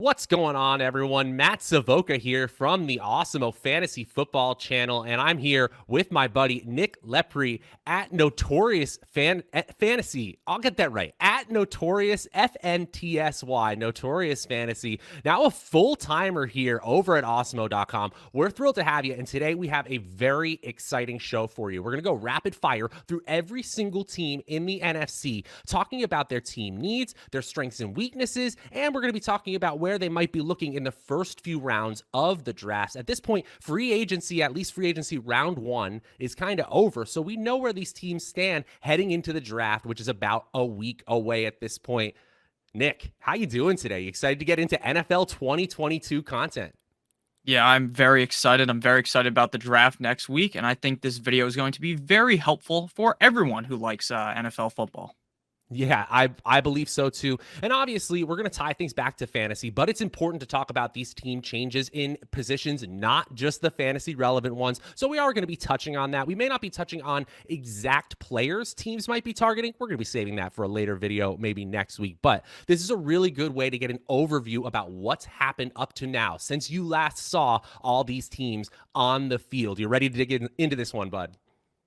What's going on, everyone? Matt Savoca here from the Awesemo Fantasy Football Channel, and I'm here with my buddy Nick Lepri at Fantasy. I'll get that right. At Notorious FNTSY, Notorious Fantasy. Now a full timer here over at Awesemo.com. We're thrilled to have you, and today we have a very exciting show for you. We're going to go rapid fire through every single team in the NFC, talking about their team needs, their strengths and weaknesses, and we're going to be talking about where they might be looking in the first few rounds of the drafts. At this point, free agency, at least free agency round one, is kind of over. So we know where these teams stand heading into the draft, which is about a week away at this point. Nick, how you doing today? You excited to get into NFL 2022 content? Yeah, I'm very excited. I'm very excited about the draft next week, and I think this video is going to be very helpful for everyone who likes NFL football. Yeah, I believe so too. And obviously, we're going to tie things back to fantasy, but it's important to talk about these team changes in positions, not just the fantasy relevant ones. So we are going to be touching on that. We may not be touching on exact players teams might be targeting. We're going to be saving that for a later video, maybe next week. But this is a really good way to get an overview about what's happened up to now since you last saw all these teams on the field. You ready to dig into this one, bud?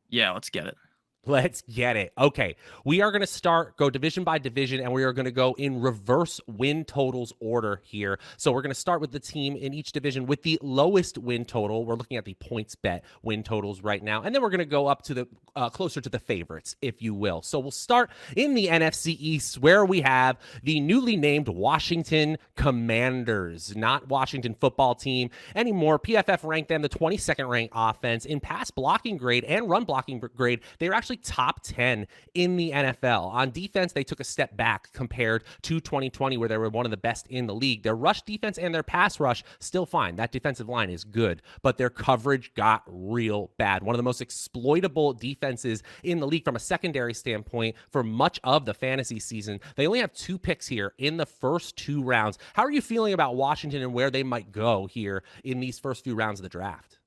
Yeah, let's get it. Let's get it. Okay, we are going to go division by division, and we are going to go in reverse win totals order here. So we're going to start with the team in each division with the lowest win total. We're looking at the points bet win totals right now, and then we're going to go up to the closer to the favorites, if you will. So we'll start in the NFC East, where we have the newly named Washington Commanders, not Washington football team anymore. PFF ranked them the 22nd ranked offense in pass blocking grade and run blocking grade. They're actually top 10 in the NFL. On defense, they took a step back compared to 2020, where they were one of the best in the league. Their rush defense and their pass rush, still fine. That defensive line is good, but their coverage got real bad. One of the most exploitable defenses in the league from a secondary standpoint for much of the fantasy season. They only have 2 picks here in the first 2 rounds. How are you feeling about Washington and where they might go here in these first few rounds of the draft?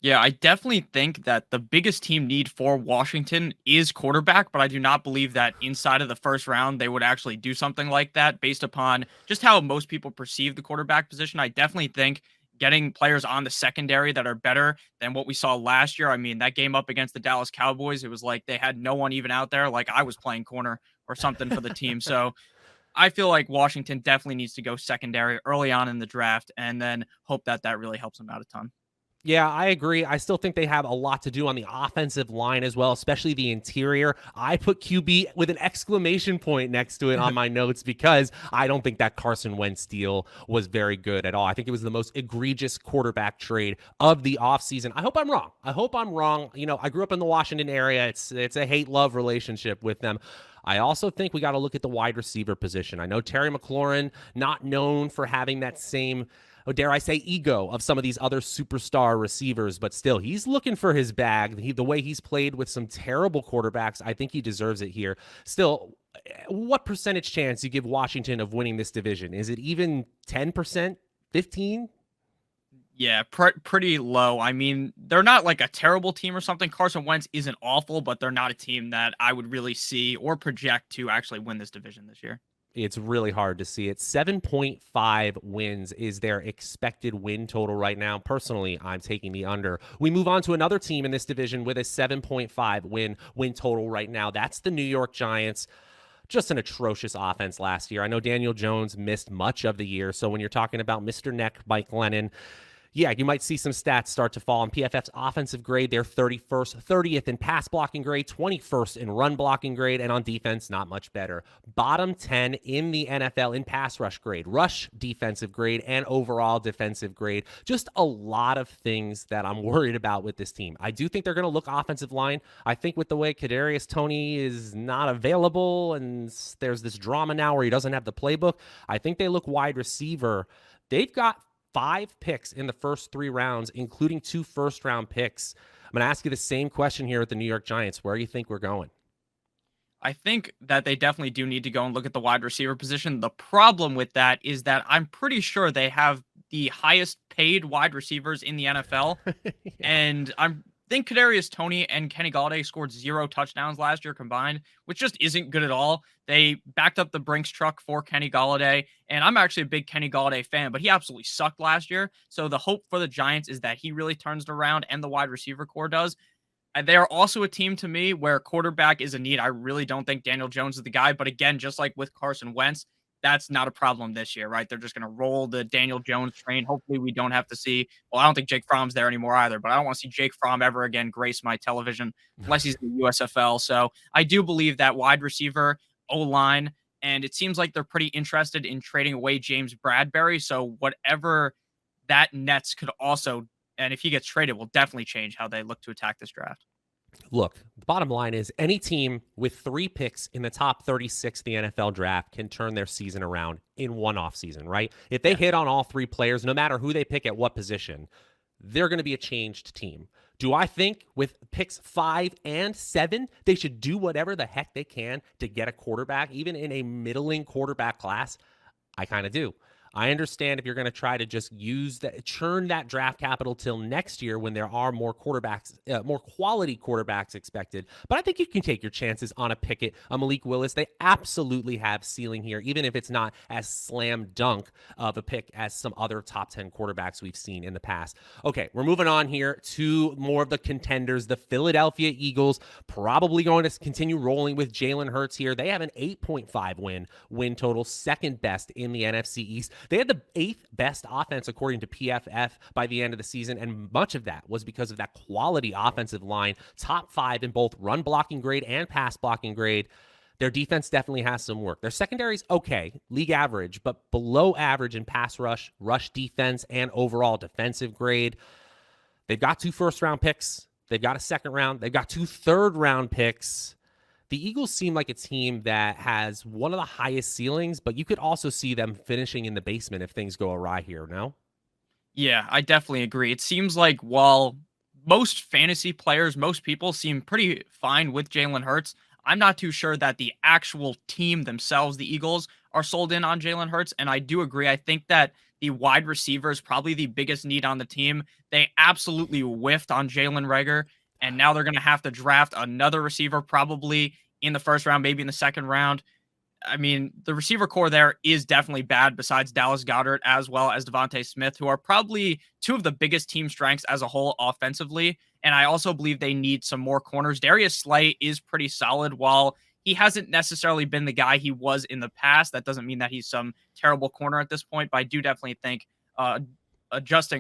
Yeah, I definitely think that the biggest team need for Washington is quarterback, but I do not believe that inside of the first round they would actually do something like that based upon just how most people perceive the quarterback position. I definitely think getting players on the secondary that are better than what we saw last year. I mean, that game up against the Dallas Cowboys, it was like they had no one even out there. Like I was playing corner or something for the team. So I feel like Washington definitely needs to go secondary early on in the draft and then hope that that really helps them out a ton. Yeah, I agree. I still think they have a lot to do on the offensive line as well, especially the interior. I put QB with an exclamation point next to it on my notes because I don't think that Carson Wentz deal was very good at all. I think it was the most egregious quarterback trade of the offseason. I hope I'm wrong. You know, I grew up in the Washington area. It's a hate-love relationship with them. I also think we got to look at the wide receiver position. I know Terry McLaurin, not known for having that same, dare I say, ego of some of these other superstar receivers, but still, he's looking for his bag. The way he's played with some terrible quarterbacks, I think he deserves it here. Still, what percentage chance you give Washington of winning this division? Is it even 10%, 15%? Yeah, pretty low. I mean, they're not like a terrible team or something. Carson Wentz isn't awful, but they're not a team that I would really see or project to actually win this division this year. It's really hard to see it. 7.5 wins is their expected win total right now. Personally, I'm taking the under. We move on to another team in this division with a 7.5 win total right now. That's the New York Giants. Just an atrocious offense last year. I know Daniel Jones missed much of the year, so when you're talking about Mr. Neck, Mike Glennon, yeah, you might see some stats start to fall. On PFF's offensive grade, they're 31st, 30th in pass blocking grade, 21st in run blocking grade, and on defense, not much better. Bottom 10 in the NFL in pass rush grade, rush defensive grade, and overall defensive grade. Just a lot of things that I'm worried about with this team. I do think they're going to look offensive line. I think with the way Kadarius Toney is not available, and there's this drama now where he doesn't have the playbook, I think they look wide receiver. They've got 5 picks in the first 3 rounds, including 2 first-round picks. I'm going to ask you the same question here with the New York Giants. Where do you think we're going? I think that they definitely do need to go and look at the wide receiver position. The problem with that is that I'm pretty sure they have the highest paid wide receivers in the NFL. Yeah. And think Kadarius Toney and Kenny Golladay scored 0 touchdowns last year combined, which just isn't good at all. They backed up the Brinks truck for Kenny Golladay, and I'm actually a big Kenny Golladay fan, but he absolutely sucked last year. So the hope for the Giants is that he really turns it around and the wide receiver core does. They are also a team to me where quarterback is a need. I really don't think Daniel Jones is the guy, but again, just like with Carson Wentz, that's not a problem this year, right? They're just going to roll the Daniel Jones train. Hopefully, we don't have to see. Well, I don't think Jake Fromm's there anymore either, but I don't want to see Jake Fromm ever again grace my television unless he's in the USFL. So I do believe that wide receiver, O line, and it seems like they're pretty interested in trading away James Bradbury. So whatever that nets could also, and if he gets traded, will definitely change how they look to attack this draft. Look, the bottom line is any team with 3 picks in the top 36 of the NFL draft can turn their season around in one offseason, right? If they hit on all 3 players, no matter who they pick at what position, they're going to be a changed team. Do I think with picks 5 and 7, they should do whatever the heck they can to get a quarterback, even in a middling quarterback class? I kind of do. I understand if you're going to try to just churn that draft capital till next year when there are more quarterbacks, more quality quarterbacks expected. But I think you can take your chances on a Pickett, a Malik Willis. They absolutely have ceiling here, even if it's not as slam dunk of a pick as some other top 10 quarterbacks we've seen in the past. Okay, we're moving on here to more of the contenders. The Philadelphia Eagles probably going to continue rolling with Jalen Hurts here. They have an 8.5 win total, second best in the NFC East. They had the 8th best offense according to PFF by the end of the season, and much of that was because of that quality offensive line, top 5 in both run blocking grade and pass blocking grade. Their defense definitely has some work. Their secondary's okay, league average, but below average in pass rush defense, and overall defensive grade. They've got 2 first-round picks. They've got a second round. They've got 2 third-round picks. The Eagles seem like a team that has one of the highest ceilings, but you could also see them finishing in the basement if things go awry here, no? Yeah, I definitely agree. It seems like while most fantasy players, most people seem pretty fine with Jalen Hurts, I'm not too sure that the actual team themselves, the Eagles, are sold in on Jalen Hurts. And I do agree. I think that the wide receiver is probably the biggest need on the team. They absolutely whiffed on Jalen Reagor, and now they're going to have to draft another receiver probably in the first round, maybe in the second round. I mean, the receiver core there is definitely bad besides Dallas Goedert as well as Devontae Smith, who are probably 2 of the biggest team strengths as a whole offensively. And I also believe they need some more corners. Darius Slay is pretty solid. While he hasn't necessarily been the guy he was in the past, that doesn't mean that he's some terrible corner at this point. But I do definitely think just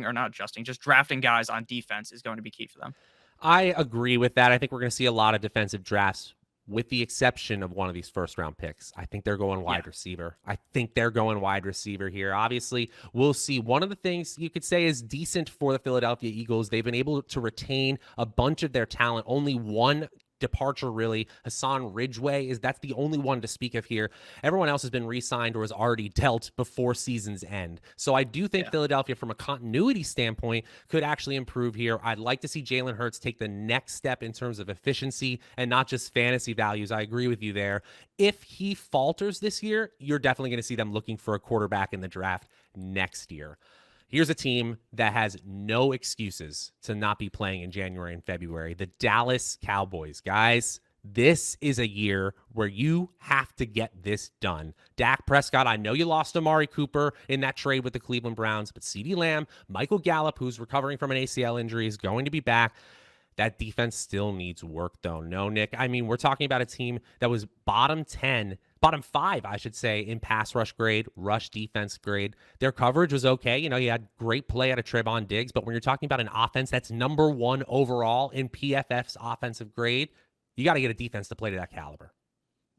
drafting guys on defense is going to be key for them. I agree with that. I think we're going to see a lot of defensive drafts with the exception of one of these first-round picks. I think they're going wide receiver. I think they're going wide receiver here. Obviously, we'll see. One of the things you could say is decent for the Philadelphia Eagles. They've been able to retain a bunch of their talent. Only one departure, really. Hassan Ridgeway that's the only one to speak of here. Everyone else has been re-signed or has already dealt before season's end. So I do think Philadelphia, from a continuity standpoint, could actually improve here. I'd like to see Jalen Hurts take the next step in terms of efficiency and not just fantasy values. I agree with you there. If he falters this year, you're definitely going to see them looking for a quarterback in the draft next year. Here's a team that has no excuses to not be playing in January and February. The Dallas Cowboys. Guys, this is a year where you have to get this done. Dak Prescott, I know you lost Amari Cooper in that trade with the Cleveland Browns, but CeeDee Lamb, Michael Gallup, who's recovering from an ACL injury, is going to be back. That defense still needs work, though. No, Nick. I mean, we're talking about a team that was bottom 5, I should say, in pass rush grade, rush defense grade. Their coverage was okay. You know, you had great play out of Trevon Diggs, but when you're talking about an offense that's number 1 overall in PFF's offensive grade, you got to get a defense to play to that caliber.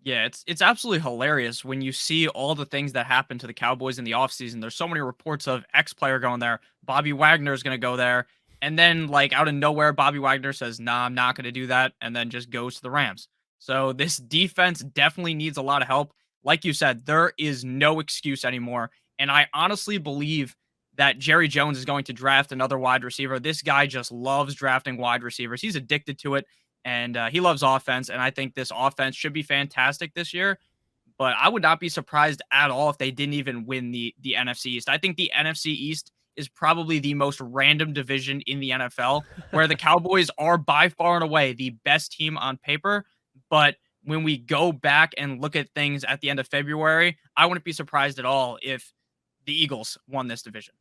Yeah, it's absolutely hilarious when you see all the things that happened to the Cowboys in the offseason. There's so many reports of X player going there. Bobby Wagner is going to go there. And then, like, out of nowhere, Bobby Wagner says, nah, I'm not going to do that, and then just goes to the Rams. So this defense definitely needs a lot of help. Like you said, there is no excuse anymore. And I honestly believe that Jerry Jones is going to draft another wide receiver. This guy just loves drafting wide receivers. He's addicted to it, and he loves offense. And I think this offense should be fantastic this year. But I would not be surprised at all if they didn't even win the NFC East. I think the NFC East is probably the most random division in the NFL, where the Cowboys are by far and away the best team on paper. But when we go back and look at things at the end of February, I wouldn't be surprised at all if the Eagles won this division.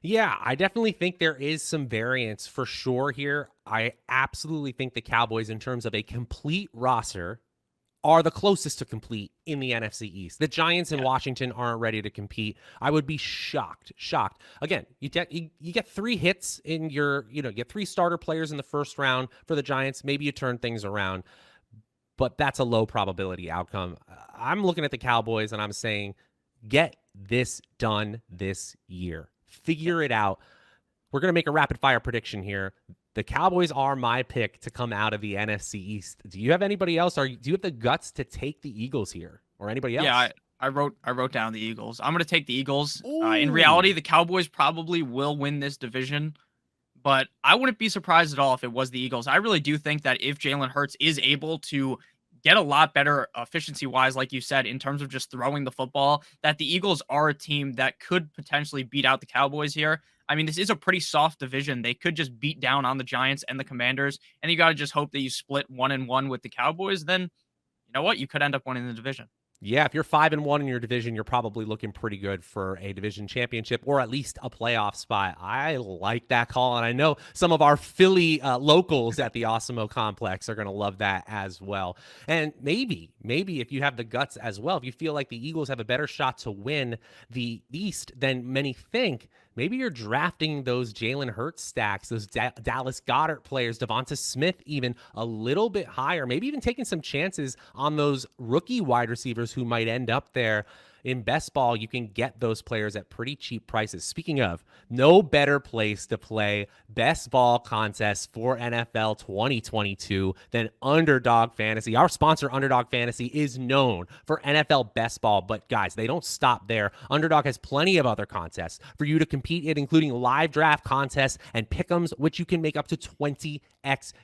Yeah, I definitely think there is some variance for sure here. I absolutely think the Cowboys, in terms of a complete roster, are the closest to complete in the NFC East. The Giants and Washington aren't ready to compete. I would be shocked. Again, you get 3 hits in your, you get 3 starter players in the first round for the Giants. Maybe you turn things around, but that's a low probability outcome. I'm looking at the Cowboys and I'm saying, get this done this year. Figure it out. We're going to make a rapid fire prediction here. The Cowboys are my pick to come out of the NFC East. Do you have anybody else? Do you have the guts to take the Eagles here or anybody else? Yeah, I wrote down the Eagles. I'm going to take the Eagles. In reality, the Cowboys probably will win this division, but I wouldn't be surprised at all if it was the Eagles. I really do think that if Jalen Hurts is able to get a lot better efficiency-wise, like you said, in terms of just throwing the football, that the Eagles are a team that could potentially beat out the Cowboys here. I mean, this is a pretty soft division. They could just beat down on the Giants and the Commanders, and you got to just hope that you split 1-1 with the Cowboys. Then, you know what? You could end up winning the division. Yeah, if you're 5-1 in your division, you're probably looking pretty good for a division championship or at least a playoff spot. I like that call, and I know some of our Philly locals at the Awesemo complex are going to love that as well. And maybe if you have the guts as well, if you feel like the Eagles have a better shot to win the East than many think, maybe you're drafting those Jalen Hurts stacks, those Dallas Goedert players, Devonta Smith even a little bit higher, maybe even taking some chances on those rookie wide receivers who might end up there. In best ball, you can get those players at pretty cheap prices. Speaking of, no better place to play best ball contest for NFL 2022 than Underdog Fantasy. Our sponsor, Underdog Fantasy, is known for NFL best ball, but guys, they don't stop there. Underdog has plenty of other contests for you to compete in, including live draft contests and pick'ems, which you can make up to 20x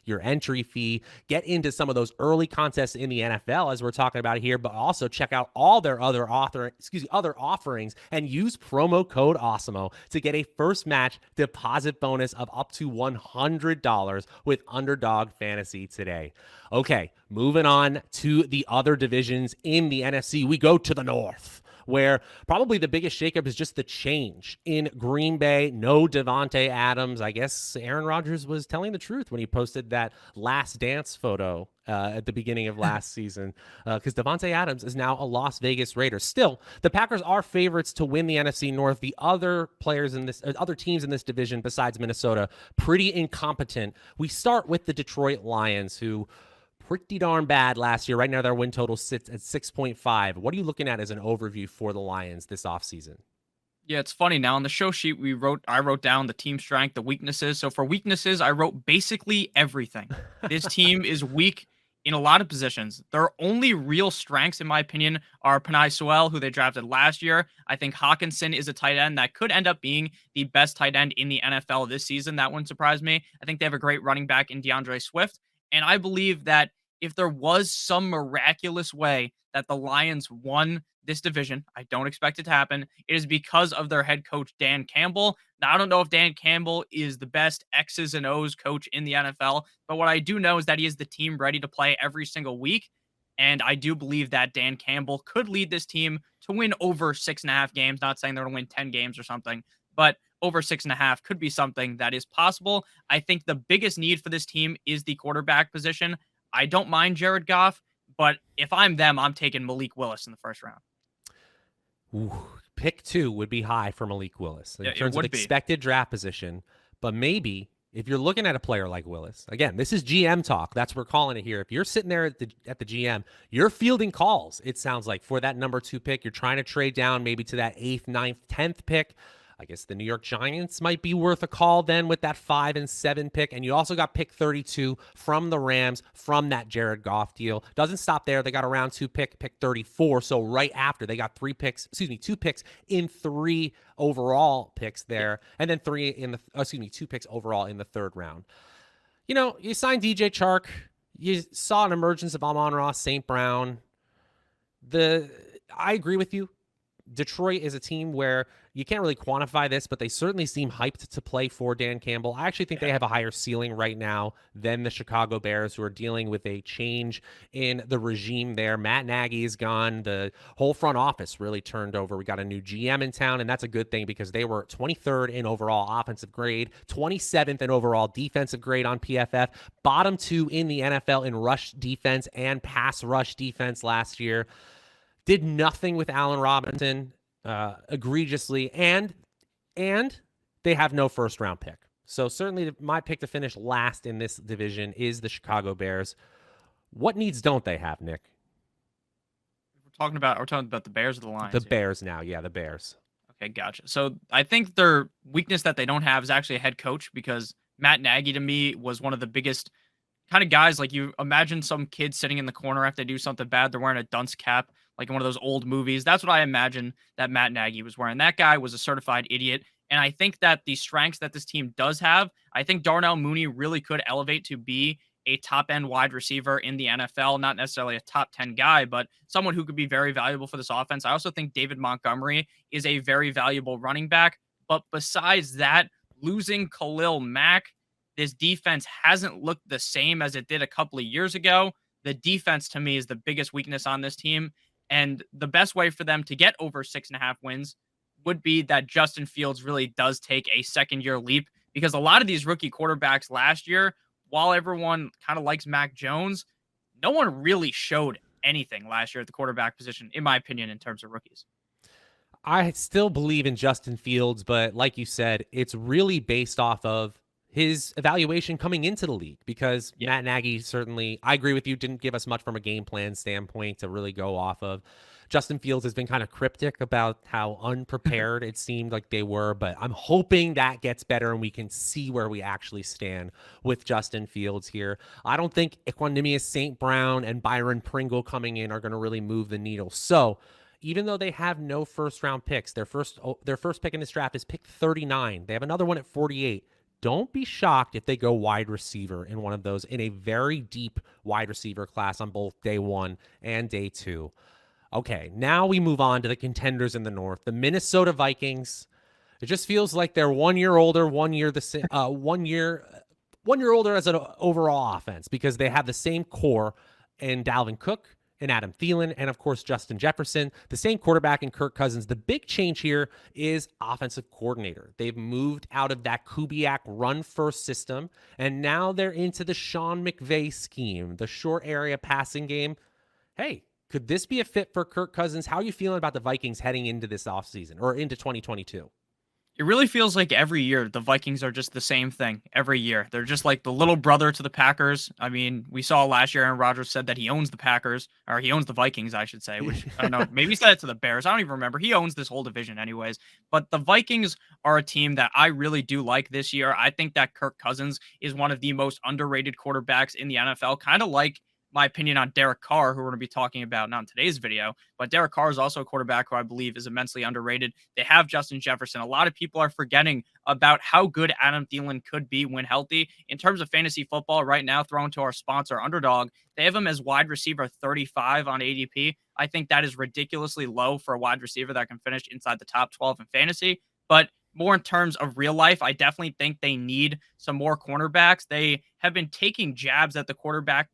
your entry fee. Get into some of those early contests in the NFL, as we're talking about here, but also check out all their other offerings and use promo code Awesemo to get a first match deposit bonus of up to $100 with Underdog Fantasy today. Okay, moving on to the other divisions in the NFC. We go to the North, where probably the biggest shakeup is just the change in Green Bay. No Davante Adams. I guess Aaron Rodgers was telling the truth when he posted that last dance photo at the beginning of last season, because Davante Adams is now a Las Vegas Raider. Still, the Packers are favorites to win the NFC North. The other other teams in this division besides Minnesota, pretty incompetent. We start with the Detroit Lions, who pretty darn bad last year. Right now, their win total sits at 6.5. What are you looking at as an overview for the Lions this offseason? Yeah, it's funny. Now on the show sheet, I wrote down the team strength, the weaknesses. So for weaknesses, I wrote basically everything. This team is weak in a lot of positions. Their only real strengths, in my opinion, are Penei Sewell, who they drafted last year. I think Hawkinson is a tight end that could end up being the best tight end in the NFL this season. That wouldn't surprise me. I think they have a great running back in DeAndre Swift. And I believe that if there was some miraculous way that the Lions won this division, I don't expect it to happen, it is because of their head coach, Dan Campbell. Now, I don't know if Dan Campbell is the best X's and O's coach in the NFL, but what I do know is that he is the team ready to play every single week. And I do believe that Dan Campbell could lead this team to win over 6.5 games. Not saying they're going to win 10 games or something, but over 6.5 could be something that is possible. I think the biggest need for this team is the quarterback position. I don't mind Jared Goff, but if I'm them, I'm taking Malik Willis in the first round. Ooh, pick 2 would be high for Malik Willis in terms of expected draft position. But maybe if you're looking at a player like Willis, again, this is GM talk. That's what we're calling it here. If you're sitting there at the GM, you're fielding calls, it sounds like, for that number 2 pick. You're trying to trade down maybe to that 8th, 9th, 10th pick. I guess the New York Giants might be worth a call then with that 5 and 7 pick. And you also got pick 32 from the Rams from that Jared Goff deal. Doesn't stop there. They got a round 2 pick 34. So right after, they got 2 picks in 3 overall picks there. And then 2 picks overall in the 3rd round. You signed DJ Chark. You saw an emergence of Amon-Ra St. Brown. I agree with you. Detroit is a team where you can't really quantify this, but they certainly seem hyped to play for Dan Campbell. I actually think they have a higher ceiling right now than the Chicago Bears, who are dealing with a change in the regime there. Matt Nagy is gone. The whole front office really turned over. We got a new GM in town, and that's a good thing because they were 23rd in overall offensive grade, 27th in overall defensive grade on PFF, bottom 2 in the NFL in rush defense and pass rush defense last year. Did nothing with Allen Robinson egregiously, and they have no first round pick. So certainly my pick to finish last in this division is the Chicago Bears. What needs don't they have, Nick? We're talking about the Bears or the Lions? The Bears now. Yeah, the Bears. Okay, gotcha. So I think their weakness that they don't have is actually a head coach, because Matt Nagy to me was one of the biggest kind of guys. Like, you imagine some kid sitting in the corner after they do something bad, they're wearing a dunce cap, like in one of those old movies. That's what I imagine that Matt Nagy was wearing. That guy was a certified idiot. And I think that the strengths that this team does have, I think Darnell Mooney really could elevate to be a top-end wide receiver in the NFL, not necessarily a top 10 guy, but someone who could be very valuable for this offense. I also think David Montgomery is a very valuable running back. But besides that, losing Khalil Mack, this defense hasn't looked the same as it did a couple of years ago. The defense, to me, is the biggest weakness on this team. And the best way for them to get over 6.5 wins would be that Justin Fields really does take a second-year leap, because a lot of these rookie quarterbacks last year, while everyone kind of likes Mac Jones, no one really showed anything last year at the quarterback position, in my opinion, in terms of rookies. I still believe in Justin Fields, but like you said, it's really based off of his evaluation coming into the league, because Matt Nagy certainly, I agree with you, didn't give us much from a game plan standpoint to really go off of. Justin Fields has been kind of cryptic about how unprepared it seemed like they were, but I'm hoping that gets better and we can see where we actually stand with Justin Fields here. I don't think Equanimeous St. Brown and Byron Pringle coming in are going to really move the needle. So even though they have no first-round picks, their first pick in this draft is pick 39. They have another one at 48. Don't be shocked if they go wide receiver in one of those, in a very deep wide receiver class on both day 1 and day 2. Okay, now we move on to the contenders in the North, the Minnesota Vikings. It just feels like they're 1 year older, 1 year one year older as an overall offense, because they have the same core in Dalvin Cook and Adam Thielen, and of course Justin Jefferson, the same quarterback in Kirk Cousins. The big change here is offensive coordinator. They've moved out of that Kubiak run-first system, and now they're into the Sean McVay scheme, the short area passing game. Hey, could this be a fit for Kirk Cousins? How are you feeling about the Vikings heading into this offseason or into 2022? It really feels like every year the Vikings are just the same thing every year. They're just like the little brother to the Packers. I mean, we saw last year Aaron Rodgers said that he owns the Packers, or he owns the Vikings, I should say, which I don't know. Maybe he said it to the Bears. I don't even remember. He owns this whole division anyways. But the Vikings are a team that I really do like this year. I think that Kirk Cousins is one of the most underrated quarterbacks in the NFL, kind of like my opinion on Derek Carr, who we're going to be talking about not in today's video, but Derek Carr is also a quarterback who I believe is immensely underrated. They have Justin Jefferson. A lot of people are forgetting about how good Adam Thielen could be when healthy. In terms of fantasy football right now, thrown to our sponsor, Underdog, they have him as wide receiver 35 on ADP. I think that is ridiculously low for a wide receiver that can finish inside the top 12 in fantasy. But more in terms of real life, I definitely think they need some more cornerbacks. They have been taking jabs at the cornerback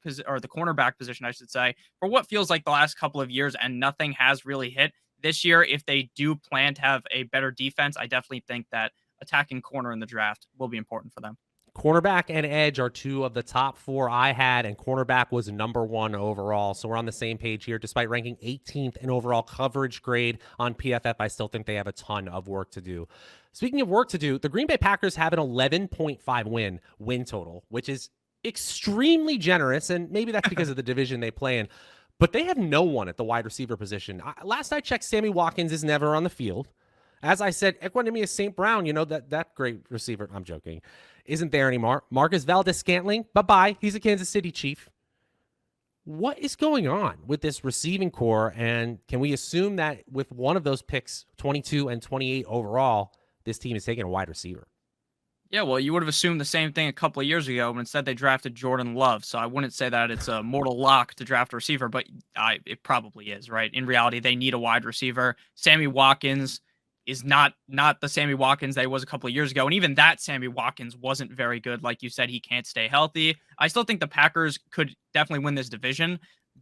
position, I should say, for what feels like the last couple of years, and nothing has really hit. This year, if they do plan to have a better defense, I definitely think that attacking corner in the draft will be important for them. Cornerback and edge are 2 of the top 4 I had, and cornerback was number 1 overall. So we're on the same page here. Despite ranking 18th in overall coverage grade on PFF, I still think they have a ton of work to do. Speaking of work to do, the Green Bay Packers have an 11.5 win total, which is extremely generous, and maybe that's because of the division they play in. But they have no one at the wide receiver position. Last I checked, Sammy Watkins is never on the field. As I said, Equanimeous St. Brown, that great receiver, I'm joking, isn't there anymore. Marcus Valdes-Scantling, bye-bye. He's a Kansas City Chief. What is going on with this receiving core? And can we assume that with one of those picks, 22 and 28 overall, this team is taking a wide receiver? Yeah, well, you would have assumed the same thing a couple of years ago, but instead they drafted Jordan Love. So I wouldn't say that it's a mortal lock to draft a receiver, but it probably is, right? In reality, they need a wide receiver. Sammy Watkins is not the Sammy Watkins that he was a couple of years ago. And even that Sammy Watkins wasn't very good. Like you said, he can't stay healthy. I still think the Packers could definitely win this division,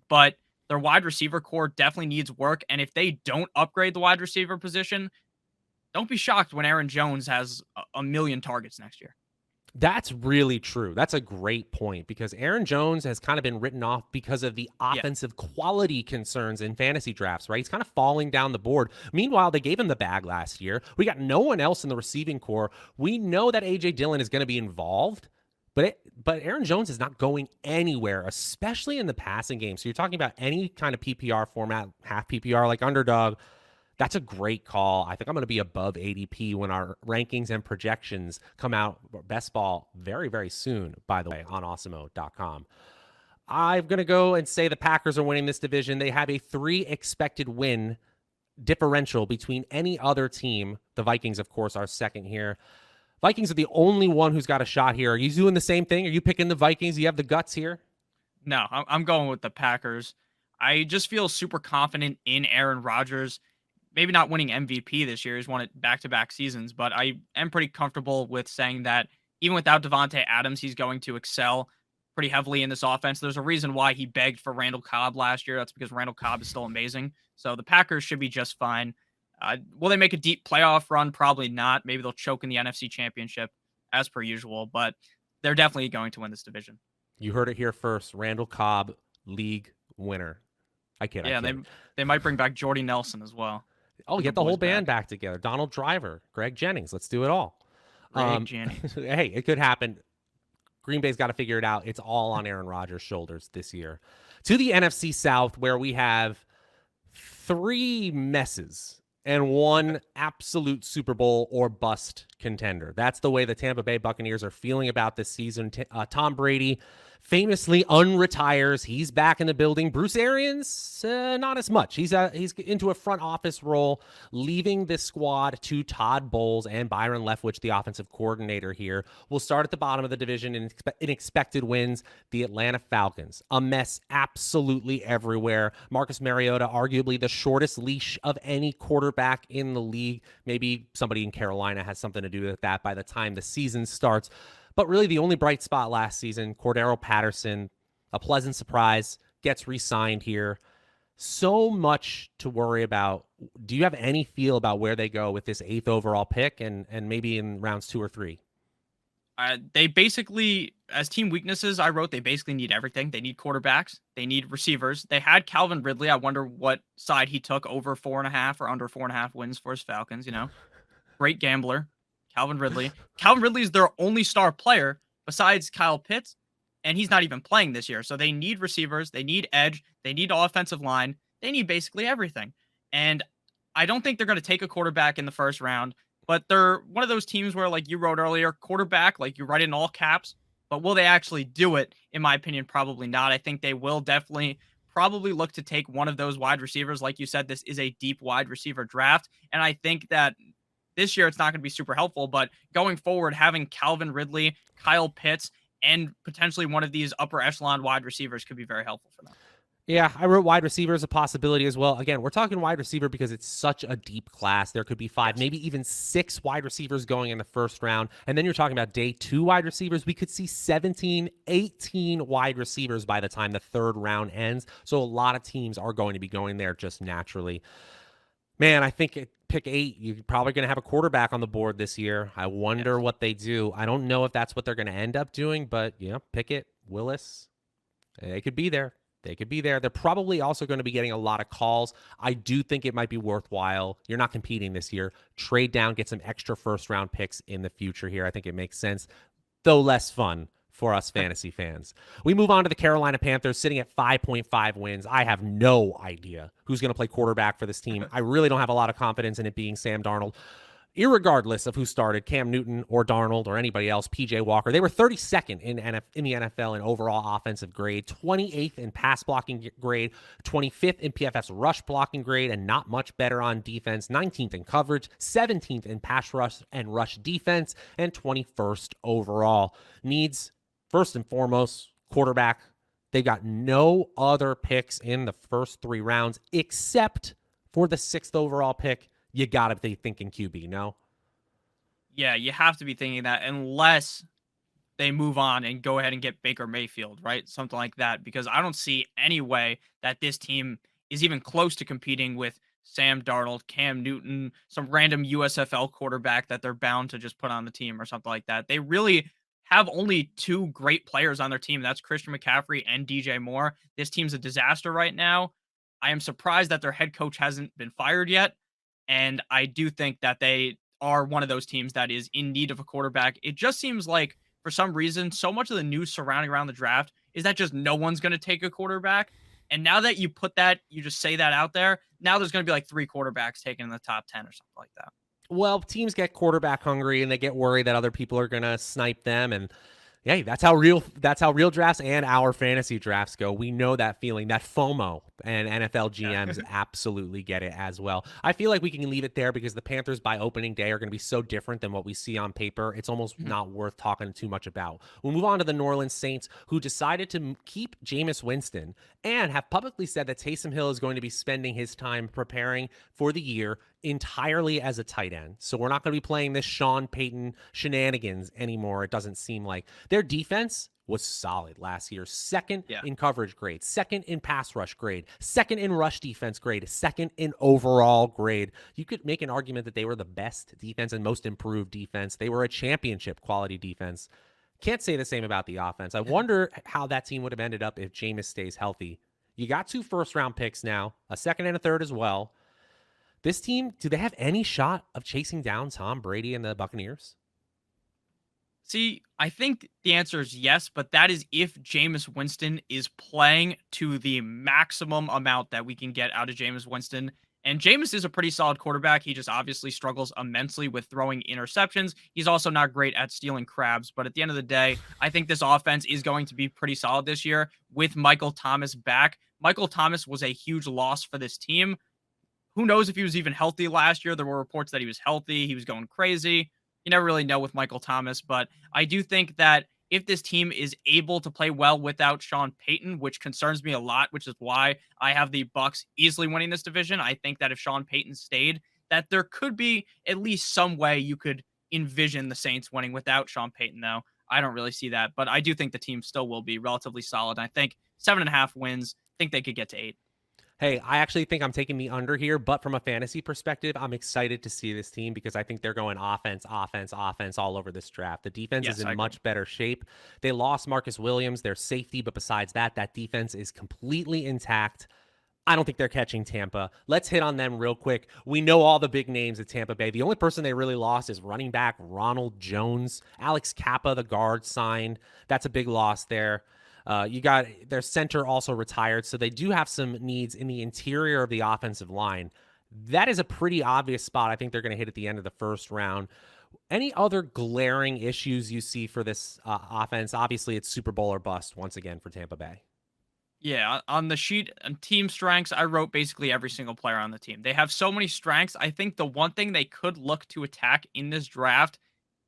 but their wide receiver core definitely needs work. And if they don't upgrade the wide receiver position, don't be shocked when Aaron Jones has a million targets next year. That's really true. That's a great point because Aaron Jones has kind of been written off because of the offensive quality concerns in fantasy drafts, right? He's kind of falling down the board. Meanwhile, they gave him the bag last year. We got no one else in the receiving core. We know that A.J. Dillon is going to be involved, but Aaron Jones is not going anywhere, especially in the passing game. So you're talking about any kind of PPR format, half PPR like underdog. That's a great call. I think I'm going to be above ADP when our rankings and projections come out. Best ball very, very soon, by the way, on Awesemo.com. I'm going to go and say the Packers are winning this division. They have a 3 expected win differential between any other team. The Vikings, of course, are second here. Vikings are the only one who's got a shot here. Are you doing the same thing? Are you picking the Vikings? Do you have the guts here? No, I'm going with the Packers. I just feel super confident in Aaron Rodgers. Maybe not winning MVP this year. He's won it back-to-back seasons, but I am pretty comfortable with saying that even without Devontae Adams, he's going to excel pretty heavily in this offense. There's a reason why he begged for Randall Cobb last year. That's because Randall Cobb is still amazing. So the Packers should be just fine. Will they make a deep playoff run? Probably not. Maybe they'll choke in the NFC Championship as per usual, but they're definitely going to win this division. You heard it here first. Randall Cobb, league winner. I kid. Yeah, they might bring back Jordy Nelson as well. Oh, get the whole band back together. Donald Driver, Greg Jennings. Let's do it all. Greg Jennings. Hey, it could happen. Green Bay's got to figure it out. It's all on Aaron Rodgers' shoulders this year. To the NFC South, where we have 3 messes and 1 absolute Super Bowl or bust contender. That's the way the Tampa Bay Buccaneers are feeling about this season. Tom Brady famously unretires. He's back in the building. Bruce Arians, not as much. He's into a front office role, leaving this squad to Todd Bowles and Byron Leftwich, the offensive coordinator here. We'll start at the bottom of the division in expected wins. The Atlanta Falcons, a mess absolutely everywhere. Marcus Mariota, arguably the shortest leash of any quarterback in the league. Maybe somebody in Carolina has something to do with that by the time the season starts. But really the only bright spot last season, Cordero Patterson, a pleasant surprise, gets re-signed here. So much to worry about. Do you have any feel about where they go with this 8th overall pick and maybe in rounds 2 or 3? They basically, as team weaknesses, I wrote they basically need everything. They need quarterbacks. They need receivers. They had Calvin Ridley. I wonder what side he took, over 4.5 or under 4.5 wins for his Falcons, Great gambler. Calvin Ridley. Calvin Ridley is their only star player besides Kyle Pitts, and he's not even playing this year. So they need receivers. They need edge. They need offensive line. They need basically everything. And I don't think they're going to take a quarterback in the first round, but they're one of those teams where, like you wrote earlier, quarterback, like you write in all caps, but will they actually do it? In my opinion, probably not. I think they will definitely probably look to take one of those wide receivers. Like you said, this is a deep wide receiver draft. And I think that this year, it's not going to be super helpful, but going forward, having Calvin Ridley, Kyle Pitts, and potentially one of these upper echelon wide receivers could be very helpful for them. Yeah, I wrote wide receiver as a possibility as well. Again, we're talking wide receiver because it's such a deep class. There could be 5, maybe even 6 wide receivers going in the first round. And then you're talking about day 2 wide receivers. We could see 17, 18 wide receivers by the time the 3rd round ends. So a lot of teams are going to be going there just naturally. Man, I think at pick 8, you're probably going to have a quarterback on the board this year. I wonder what they do. I don't know if that's what they're going to end up doing, but, Pickett, Willis, they could be there. They could be there. They're probably also going to be getting a lot of calls. I do think it might be worthwhile. You're not competing this year. Trade down, get some extra first-round picks in the future here. I think it makes sense, though less fun for us fantasy fans. We move on to the Carolina Panthers, sitting at 5.5 wins. I have no idea who's going to play quarterback for this team. I really don't have a lot of confidence in it being Sam Darnold. Irregardless of who started, Cam Newton or Darnold or anybody else, PJ Walker, they were 32nd in the NFL in overall offensive grade, 28th in pass blocking grade, 25th in PFF's rush blocking grade, and not much better on defense, 19th in coverage, 17th in pass rush and rush defense, and 21st overall. Needs, first and foremost, quarterback. They got no other picks in the first 3 rounds except for the 6th overall pick. you got to be thinking QB, no? Yeah, you have to be thinking that unless they move on and go ahead and get Baker Mayfield, right? Something like that, because I don't see any way that this team is even close to competing with Sam Darnold, Cam Newton, some random USFL quarterback that they're bound to just put on the team or something like that. They really have only two great players on their team. That's Christian McCaffrey and DJ Moore. This team's a disaster right now. I am surprised that their head coach hasn't been fired yet. And I do think that they are one of those teams that is in need of a quarterback. It just seems like for some reason, so much of the news surrounding around the draft is that just no one's going to take a quarterback. And now that you put that, you just say that out there, now there's going to be like 3 quarterbacks taken in the top 10 or something like that. Well, teams get quarterback hungry and they get worried that other people are going to snipe them. And hey, that's how real drafts and our fantasy drafts go. We know that feeling, that FOMO, and NFL GMs absolutely get it as well. I feel like we can leave it there because the Panthers by opening day are going to be so different than what we see on paper. It's almost not worth talking too much about. We'll move on to the New Orleans Saints, who decided to keep Jameis Winston and have publicly said that Taysom Hill is going to be spending his time preparing for the year entirely as a tight end. So we're not going to be playing this Sean Payton shenanigans anymore. It doesn't seem like. Their defense was solid last year. Second in coverage grade, second in pass rush grade, second in rush defense grade, second in overall grade. You could make an argument that they were the best defense and most improved defense. They were a championship quality defense. Can't say the same about the offense. I wonder how that team would have ended up if Jameis stays healthy. You got 2 first-round picks now, a second and a third as well. This team, do they have any shot of chasing down Tom Brady and the Buccaneers? See, I think the answer is yes, but that is if Jameis Winston is playing to the maximum amount that we can get out of Jameis Winston. And Jameis is a pretty solid quarterback. He just obviously struggles immensely with throwing interceptions. He's also not great at stealing crabs. But at the end of the day, I think this offense is going to be pretty solid this year with Michael Thomas back. Michael Thomas was a huge loss for this team. Who knows if he was even healthy last year? There were reports that he was healthy. He was going crazy. You never really know with Michael Thomas, but I do think that if this team is able to play well without Sean Payton, which concerns me a lot, which is why I have the Bucs easily winning this division. I think that if Sean Payton stayed, that there could be at least some way you could envision the Saints winning without Sean Payton, though. I don't really see that, but I do think the team still will be relatively solid. I think 7.5 wins. I think they could get to 8. Hey, I actually think I'm taking the under here, but from a fantasy perspective, I'm excited to see this team because I think they're going offense all over this draft. The defense is in much better shape. They lost Marcus Williams, their safety, but besides that, that defense is completely intact. I don't think they're catching Tampa. Let's hit on them real quick. We know all the big names at Tampa Bay. The only person they really lost is running back Ronald Jones. Alex Kappa, the guard, signed. That's a big loss there. You got their center also retired, so they do have some needs in the interior of the offensive line. That is a pretty obvious spot I think they're going to hit at the end of the first round. Any other glaring issues you see for this offense? Obviously, it's Super Bowl or bust once again for Tampa Bay. Yeah, on the sheet and team strengths, I wrote basically every single player on the team. They have so many strengths. I think the one thing they could look to attack in this draft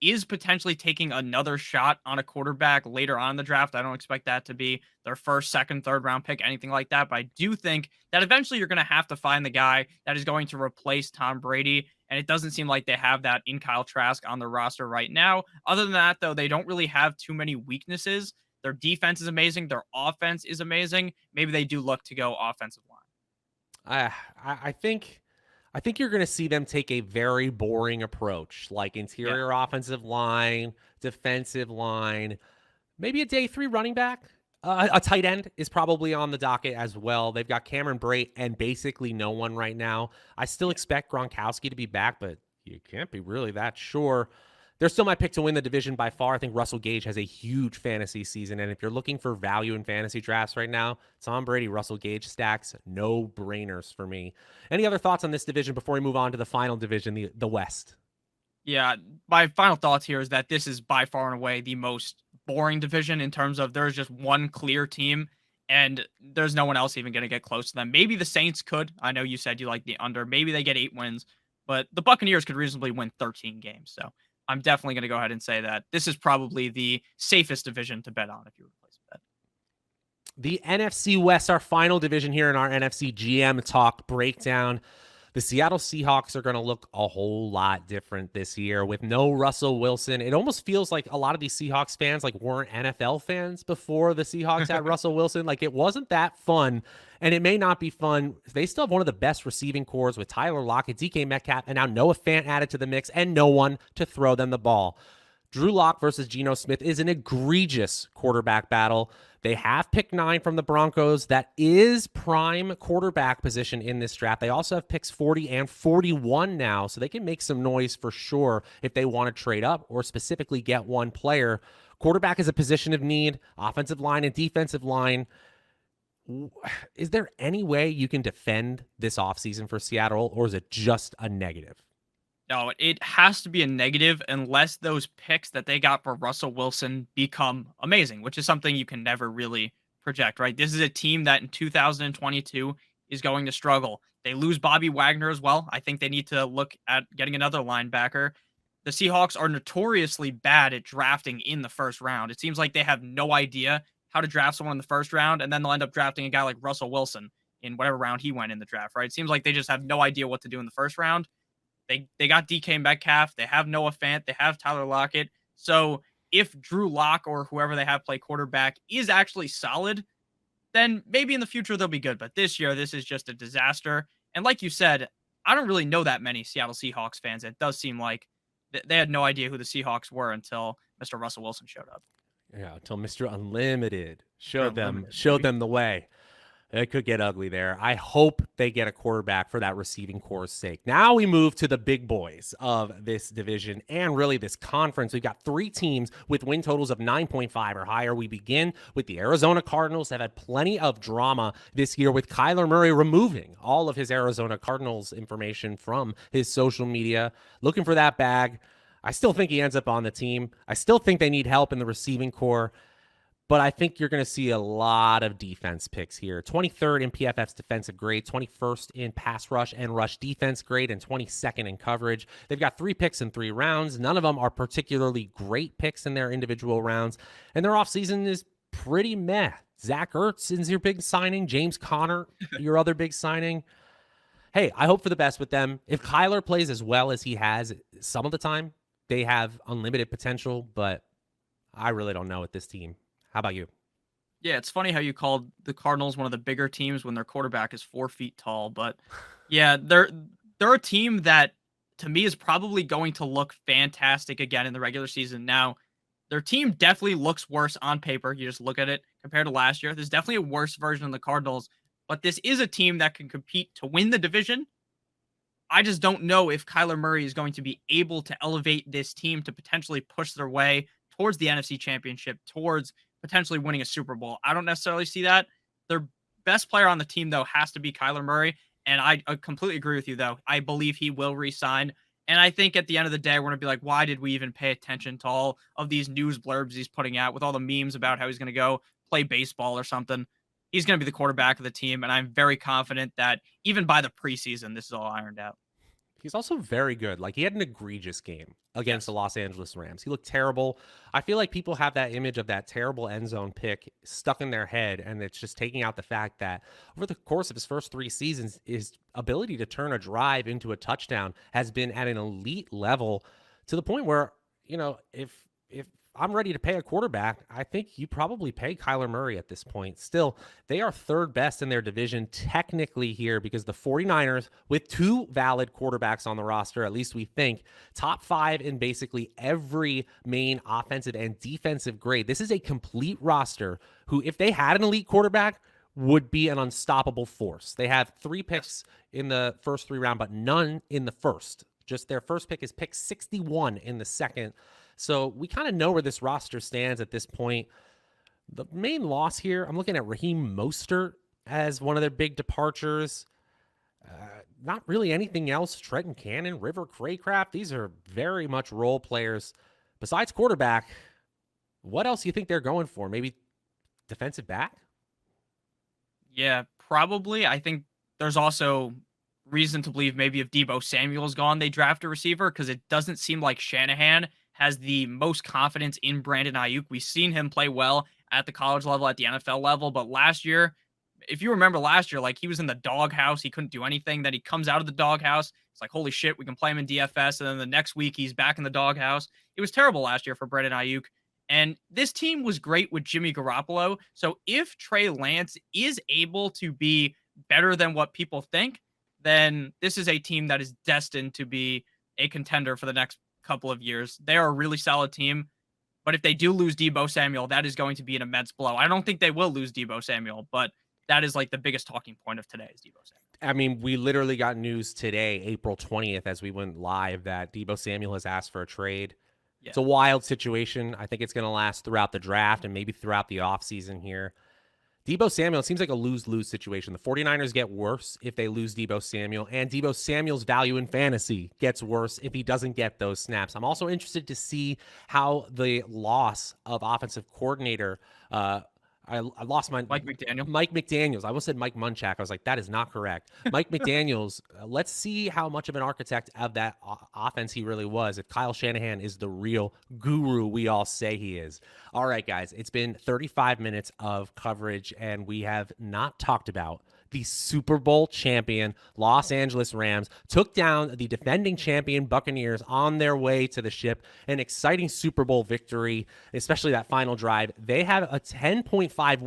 is potentially taking another shot on a quarterback later on in the draft. I don't expect that to be their first, second, third round pick, anything like that. But I do think that eventually you're going to have to find the guy that is going to replace Tom Brady. And it doesn't seem like they have that in Kyle Trask on their roster right now. Other than that, though, they don't really have too many weaknesses. Their defense is amazing. Their offense is amazing. Maybe they do look to go offensive line. I think you're going to see them take a very boring approach, like interior offensive line, defensive line, maybe a day 3 running back. A tight end is probably on the docket as well. They've got Cameron Brate and basically no one right now. I still expect Gronkowski to be back, but you can't be really that sure. They're still my pick to win the division by far. I think Russell Gage has a huge fantasy season, and if you're looking for value in fantasy drafts right now, Tom Brady, Russell Gage stacks, no-brainers for me. Any other thoughts on this division before we move on to the final division, the West? Yeah, my final thoughts here is that this is by far and away the most boring division in terms of there's just one clear team, and there's no one else even going to get close to them. Maybe the Saints could. I know you said you like the under. Maybe they get 8 wins, but the Buccaneers could reasonably win 13 games, so I'm definitely going to go ahead and say that this is probably the safest division to bet on if you were to place a bet. The NFC West, our final division here in our NFC GM Talk breakdown. The Seattle Seahawks are going to look a whole lot different this year with no Russell Wilson. It almost feels like a lot of these Seahawks fans like weren't NFL fans before the Seahawks had Russell Wilson. Like it wasn't that fun, and it may not be fun. They still have one of the best receiving cores with Tyler Lockett, DK Metcalf, and now Noah Fant added to the mix, and no one to throw them the ball. Drew Lock versus Geno Smith is an egregious quarterback battle. They have pick 9 from the Broncos. That is prime quarterback position in this draft. They also have picks 40 and 41 now, so they can make some noise for sure if they want to trade up or specifically get one player. Quarterback is a position of need, offensive line and defensive line. Is there any way you can defend this offseason for Seattle, or is it just a negative? No, it has to be a negative unless those picks that they got for Russell Wilson become amazing, which is something you can never really project, right? This is a team that in 2022 is going to struggle. They lose Bobby Wagner as well. I think they need to look at getting another linebacker. The Seahawks are notoriously bad at drafting in the first round. It seems like they have no idea how to draft someone in the first round, and then they'll end up drafting a guy like Russell Wilson in whatever round he went in the draft, right? It seems like they just have no idea what to do in the first round. They got DK Metcalf. They have Noah Fant. They have Tyler Lockett. So if Drew Lock or whoever they have play quarterback is actually solid, then maybe in the future they'll be good. But this year, this is just a disaster. And like you said, I don't really know that many Seattle Seahawks fans. It does seem like they had no idea who the Seahawks were until Mr. Russell Wilson showed up. Yeah, until Mr. Unlimited showed them the way. It could get ugly there. I hope they get a quarterback for that receiving core's sake. Now we move to the big boys of this division and really this conference. We've got 3 teams with win totals of 9.5 or higher. We begin with the Arizona Cardinals. Have had plenty of drama this year with Kyler Murray removing all of his Arizona Cardinals information from his social media, looking for that bag. I still think he ends up on the team. I still think they need help in the receiving core. But I think you're going to see a lot of defense picks here. 23rd in PFF's defensive grade, 21st in pass rush and rush defense grade, and 22nd in coverage. They've got 3 picks in 3 rounds. None of them are particularly great picks in their individual rounds. And their offseason is pretty meh. Zach Ertz is your big signing. James Conner, your other big signing. Hey, I hope for the best with them. If Kyler plays as well as he has some of the time, they have unlimited potential, but I really don't know with this team. How about you? Yeah, it's funny how you called the Cardinals one of the bigger teams when their quarterback is 4 feet tall. But yeah, they're a team that to me is probably going to look fantastic again in the regular season. Now, their team definitely looks worse on paper. You just look at it compared to last year. There's definitely a worse version of the Cardinals, but this is a team that can compete to win the division. I just don't know if Kyler Murray is going to be able to elevate this team to potentially push their way towards the NFC Championship, towards potentially winning a Super Bowl. I don't necessarily see that. Their best player on the team, though, has to be Kyler Murray. And I completely agree with you, though. I believe he will re-sign. And I think at the end of the day, we're going to be like, why did we even pay attention to all of these news blurbs he's putting out with all the memes about how he's going to go play baseball or something? He's going to be the quarterback of the team. And I'm very confident that even by the preseason, this is all ironed out. He's also very good. Like, he had an egregious game against the Los Angeles Rams. He looked terrible. I feel like people have that image of that terrible end zone pick stuck in their head, and it's just taking out the fact that over the course of his first 3 seasons, his ability to turn a drive into a touchdown has been at an elite level, to the point where, you know, if I'm ready to pay a quarterback, I think you probably pay Kyler Murray at this point. Still, they are 3rd best in their division technically here because the 49ers, with 2 valid quarterbacks on the roster, at least we think, top 5 in basically every main offensive and defensive grade. This is a complete roster who, if they had an elite quarterback, would be an unstoppable force. They have 3 picks in the first 3 rounds, but none in the first. Just their first pick is pick 61 in the second. So we kind of know where this roster stands at this point. The main loss here, I'm looking at Raheem Mostert as one of their big departures. Not really anything else. Trenton Cannon, River Craycraft, these are very much role players. Besides quarterback, what else do you think they're going for? Maybe defensive back? Yeah, probably. I think there's also reason to believe maybe if Deebo Samuel's gone, they draft a receiver, because it doesn't seem like Shanahan has the most confidence in Brandon Ayuk. We've seen him play well at the college level, at the NFL level, but last year, if you remember last year, like he was in the doghouse, he couldn't do anything. Then he comes out of the doghouse. It's like, holy shit, we can play him in DFS. And then the next week, he's back in the doghouse. It was terrible last year for Brandon Ayuk. And this team was great with Jimmy Garoppolo. So if Trey Lance is able to be better than what people think, then this is a team that is destined to be a contender for the next couple of years. They are a really solid team. But if they do lose Deebo Samuel, that is going to be an immense blow. I don't think they will lose Deebo Samuel, but that is like the biggest talking point of today is Deebo Samuel. I mean, we literally got news today, April 20th, as we went live, that Deebo Samuel has asked for a trade. Yeah. It's a wild situation. I think it's going to last throughout the draft and maybe throughout the offseason here. Deebo Samuel, it seems like a lose-lose situation. The 49ers get worse if they lose Deebo Samuel, and Deebo Samuel's value in fantasy gets worse if he doesn't get those snaps. I'm also interested to see how the loss of offensive coordinator, I lost my Mike McDaniel. Mike McDaniels. I almost said Mike Munchak. I was like, that is not correct. Mike McDaniels. Let's see how much of an architect of that offense he really was. If Kyle Shanahan is the real guru we all say he is. All right, guys. It's been 35 minutes of coverage, and we have not talked about the Super Bowl champion Los Angeles Rams took down the defending champion Buccaneers on their way to the ship. An exciting Super Bowl victory, especially that final drive. They have a 10.5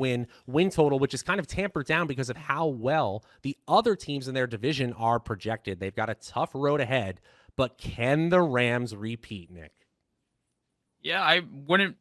win total, which is kind of tampered down because of how well the other teams in their division are projected. They've got a tough road ahead, but can the Rams repeat, Nick? Yeah, I wouldn't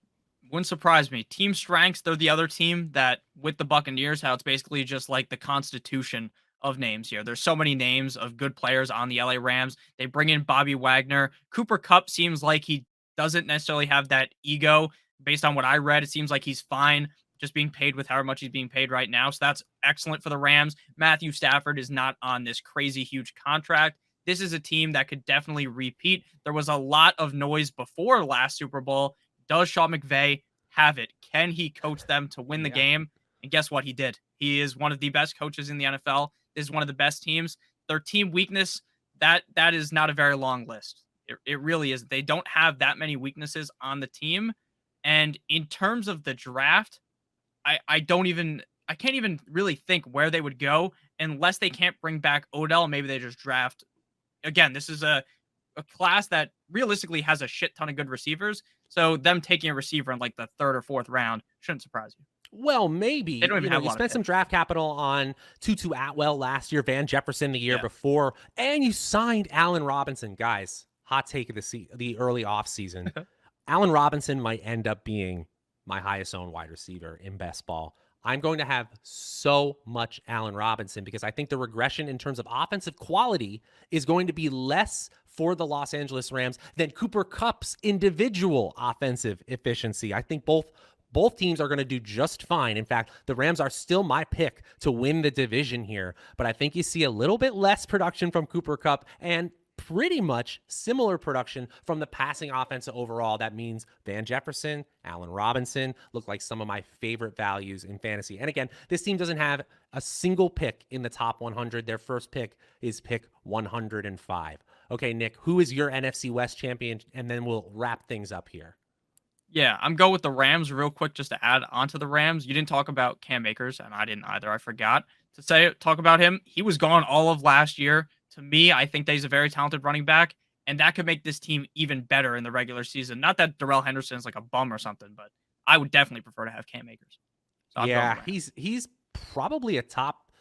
surprise me. Team strengths, they're the other team that with the Buccaneers, how it's basically just like the constitution of names here. There's so many names of good players on the LA Rams. They bring in Bobby Wagner. Cooper Kupp seems like he doesn't necessarily have that ego. Based on what I read, it seems like he's fine just being paid with however much he's being paid right now. So that's excellent for the Rams. Matthew Stafford is not on this crazy huge contract. This is a team that could definitely repeat. There was a lot of noise before last Super Bowl. Does Sean McVay have it? Can he coach them to win the game? And guess what? He did. He is one of the best coaches in the NFL. This is one of the best teams. Their team weakness, that is not a very long list. It really is. They don't have that many weaknesses on the team. And in terms of the draft, I can't even really think where they would go unless they can't bring back Odell. Maybe they just draft. Again, this is a class that realistically has a shit ton of good receivers. So them taking a receiver in like the third or fourth round shouldn't surprise you. Well, maybe. They don't even have you spent some draft capital on Tutu Atwell last year, Van Jefferson the year before, and you signed Allen Robinson. Guys, hot take of the early offseason. Allen Robinson might end up being my highest owned wide receiver in best ball. I'm going to have so much Allen Robinson because I think the regression in terms of offensive quality is going to be less for the Los Angeles Rams than Cooper Kupp's individual offensive efficiency. I think both teams are going to do just fine. In fact, the Rams are still my pick to win the division here, but I think you see a little bit less production from Cooper Kupp and pretty much similar production from the passing offense overall. That means Van Jefferson, Allen Robinson look like some of my favorite values in fantasy. And again, this team doesn't have a single pick in the top 100. Their first pick is pick 105. Okay, Nick, who is your NFC West champion? And then we'll wrap things up here. Yeah, I'm going with the Rams real quick just to add on to the Rams. You didn't talk about Cam Akers, and I didn't either. I forgot to talk about him. He was gone all of last year. To me, I think that he's a very talented running back, and that could make this team even better in the regular season. Not that Darrell Henderson is like a bum or something, but I would definitely prefer to have Cam Akers. So yeah, he's probably a top,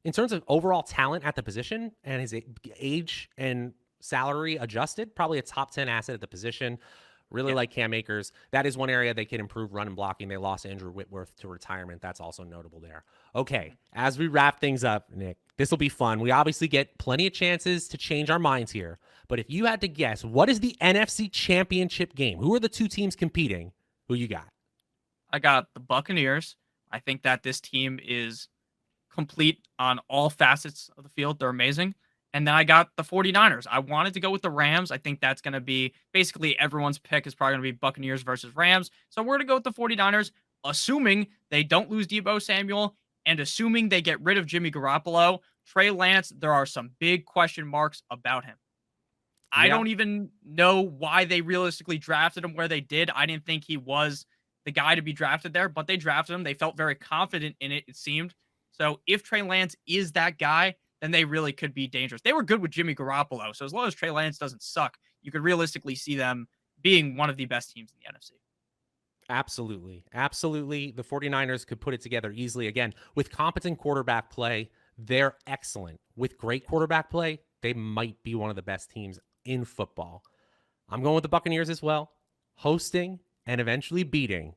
in terms of overall talent at the position and his age and salary adjusted, probably a top 10 asset at the position. Really like Cam Akers. That is one area they can improve run and blocking. They lost Andrew Whitworth to retirement. That's also notable there. Okay, as we wrap things up, Nick, this will be fun. We obviously get plenty of chances to change our minds here. But if you had to guess, what is the NFC Championship game? Who are the two teams competing? Who you got? I got the Buccaneers. I think that this team is complete on all facets of the field. They're amazing. And then I got the 49ers. I wanted to go with the Rams. I think that's going to be basically everyone's pick is probably going to be Buccaneers versus Rams. So we're going to go with the 49ers, assuming they don't lose Deebo Samuel and assuming they get rid of Jimmy Garoppolo. Trey Lance, there are some big question marks about him. I don't even know why they realistically drafted him where they did. I didn't think he was the guy to be drafted there, but they drafted him. They felt very confident in it, it seemed. So if Trey Lance is that guy, then they really could be dangerous. They were good with Jimmy Garoppolo. So as long as Trey Lance doesn't suck, you could realistically see them being one of the best teams in the NFC. Absolutely. Absolutely. The 49ers could put it together easily. Again, with competent quarterback play, they're excellent. With great quarterback play, they might be one of the best teams in football. I'm going with the Buccaneers as well, hosting and eventually beating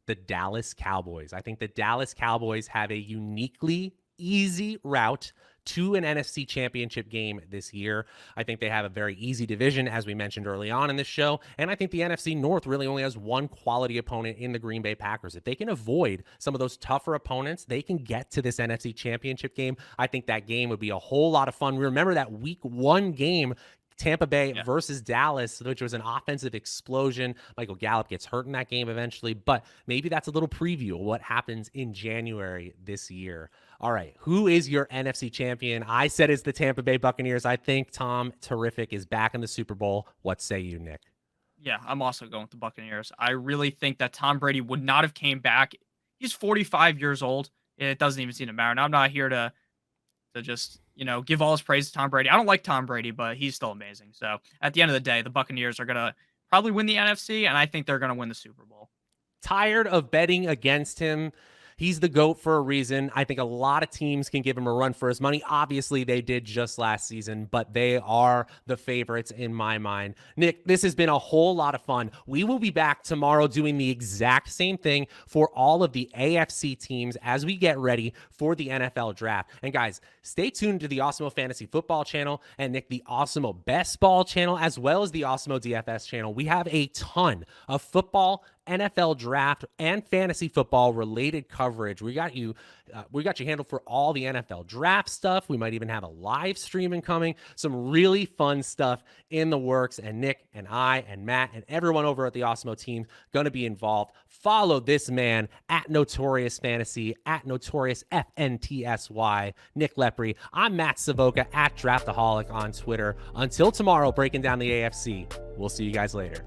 the Dallas Cowboys. I think the Dallas Cowboys have a uniquely easy route to an NFC championship game this year. I think they have a very easy division, as we mentioned early on in this show. And I think the NFC North really only has one quality opponent in the Green Bay Packers. If they can avoid some of those tougher opponents, they can get to this NFC championship game. I think that game would be a whole lot of fun. Remember that week 1 game, Tampa Bay versus Dallas, which was an offensive explosion. Michael Gallup gets hurt in that game eventually, but maybe that's a little preview of what happens in January this year. All right, who is your NFC champion? I said it's the Tampa Bay Buccaneers. I think Tom Terrific is back in the Super Bowl. What say you, Nick? Yeah, I'm also going with the Buccaneers. I really think that Tom Brady would not have came back. He's 45 years old. It doesn't even seem to matter. And I'm not here to just, give all his praise to Tom Brady. I don't like Tom Brady, but he's still amazing. So at the end of the day, the Buccaneers are going to probably win the NFC, and I think they're going to win the Super Bowl. Tired of betting against him. He's the GOAT for a reason. I think a lot of teams can give him a run for his money. Obviously, they did just last season, but they are the favorites in my mind. Nick, this has been a whole lot of fun. We will be back tomorrow doing the exact same thing for all of the AFC teams as we get ready for the NFL draft. And guys, stay tuned to the Awesemo Fantasy Football channel and Nick, the Awesemo Best Ball channel, as well as the Awesemo DFS channel. We have a ton of football, NFL draft, and fantasy football related coverage. We got you handled for all the NFL draft stuff. We might even have a live streaming coming. Some really fun stuff in the works. And Nick and I and Matt and everyone over at the Awesemo team going to be involved. Follow this man at Notorious Fantasy, at Notorious FNTSY, Nick Lepri. I'm Matt Savoca at Draftaholic on Twitter. Until tomorrow, breaking down the AFC. We'll see you guys later.